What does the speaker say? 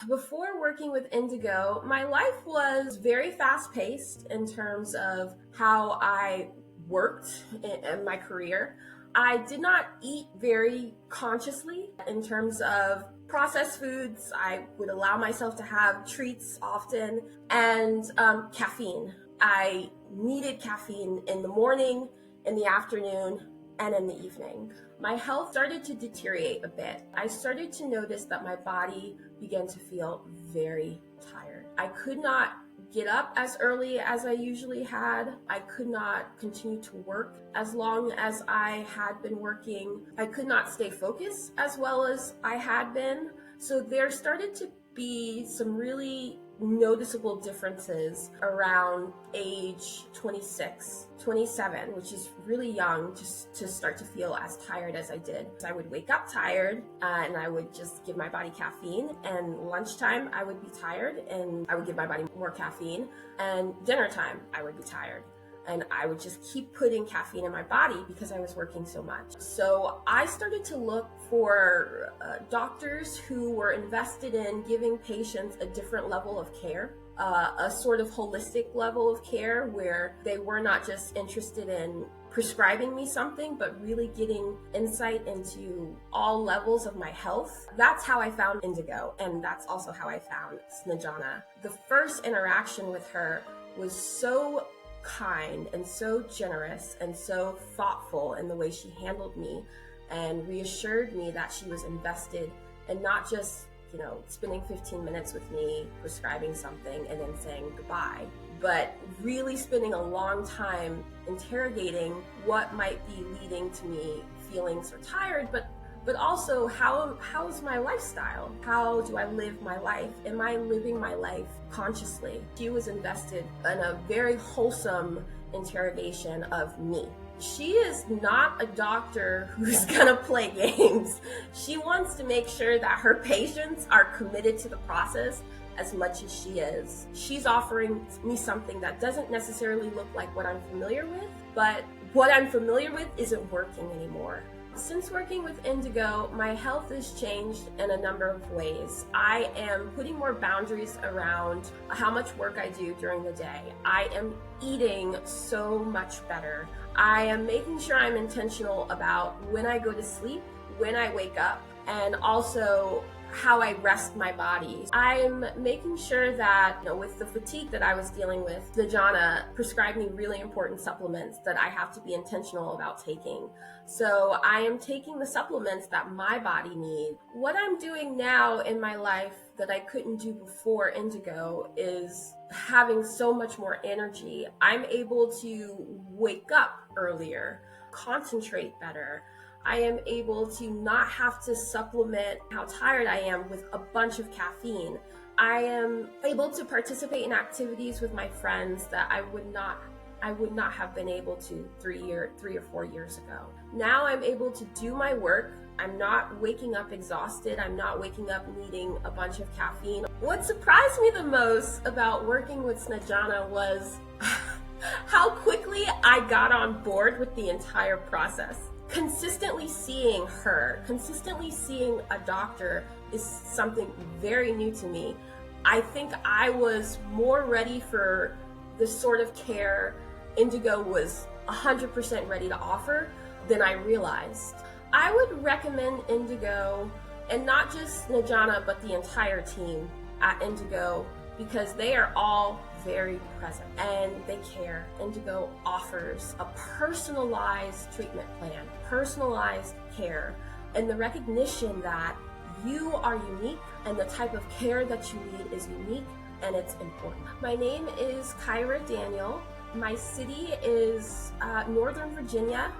Before working with Indigo, my life was very fast-paced in terms of how I worked in my career. I did not eat very consciously in terms of processed foods. I would allow myself to have treats often, and caffeine. I needed caffeine in the morning, in the afternoon, and in the evening. My health started to deteriorate a bit. I started to notice that my body began to feel very tired. I could not get up as early as I usually had. I could not continue to work as long as I had been working. I could not stay focused as well as I had been. So there started to be some really noticeable differences around age 26, 27, which is really young to start to feel as tired as I did. I would wake up tired and I would just give my body caffeine, and lunchtime I would be tired and I would give my body more caffeine, and dinner time I would be tired. And I would just keep putting caffeine in my body because I was working so much. So I started to look for doctors who were invested in giving patients a different level of care, a sort of holistic level of care where they were not just interested in prescribing me something, but really getting insight into all levels of my health. That's how I found Indigo, and that's also how I found Snejana. The first interaction with her was so kind and so generous and so thoughtful in the way she handled me and reassured me that she was invested in not just, spending 15 minutes with me, prescribing something and then saying goodbye, but really spending a long time interrogating what might be leading to me feeling so tired, but also how's my lifestyle? How do I live my life? Am I living my life consciously? She was invested in a very wholesome interrogation of me. She is not a doctor who's gonna play games. She wants to make sure that her patients are committed to the process as much as she is. She's offering me something that doesn't necessarily look like what I'm familiar with, but what I'm familiar with isn't working anymore. Since working with Indigo, my health has changed in a number of ways. I am putting more boundaries around how much work I do during the day. I am eating so much better. I am making sure I'm intentional about when I go to sleep, when I wake up, and also how I rest my body. I'm making sure that, with the fatigue that I was dealing with, Snejana prescribed me really important supplements that I have to be intentional about taking. So I am taking the supplements that my body needs. What I'm doing now in my life that I couldn't do before Indigo is having so much more energy. I'm able to wake up earlier, concentrate better. I am able to not have to supplement how tired I am with a bunch of caffeine. I am able to participate in activities with my friends that I would not have been able to 3 or 4 years ago. Now I'm able to do my work. I'm not waking up exhausted. I'm not waking up needing a bunch of caffeine. What surprised me the most about working with Snejana was how quickly I got on board with the entire process. Consistently seeing her, consistently seeing a doctor is something very new to me. I think I was more ready for the sort of care Indigo was 100% ready to offer than I realized. I would recommend Indigo, and not just Snejana, but the entire team at Indigo, because they are all very present and they care. Indigo offers a personalized treatment plan, personalized care, and the recognition that you are unique and the type of care that you need is unique and it's important. My name is KYRA Daniel. My city is Northern Virginia,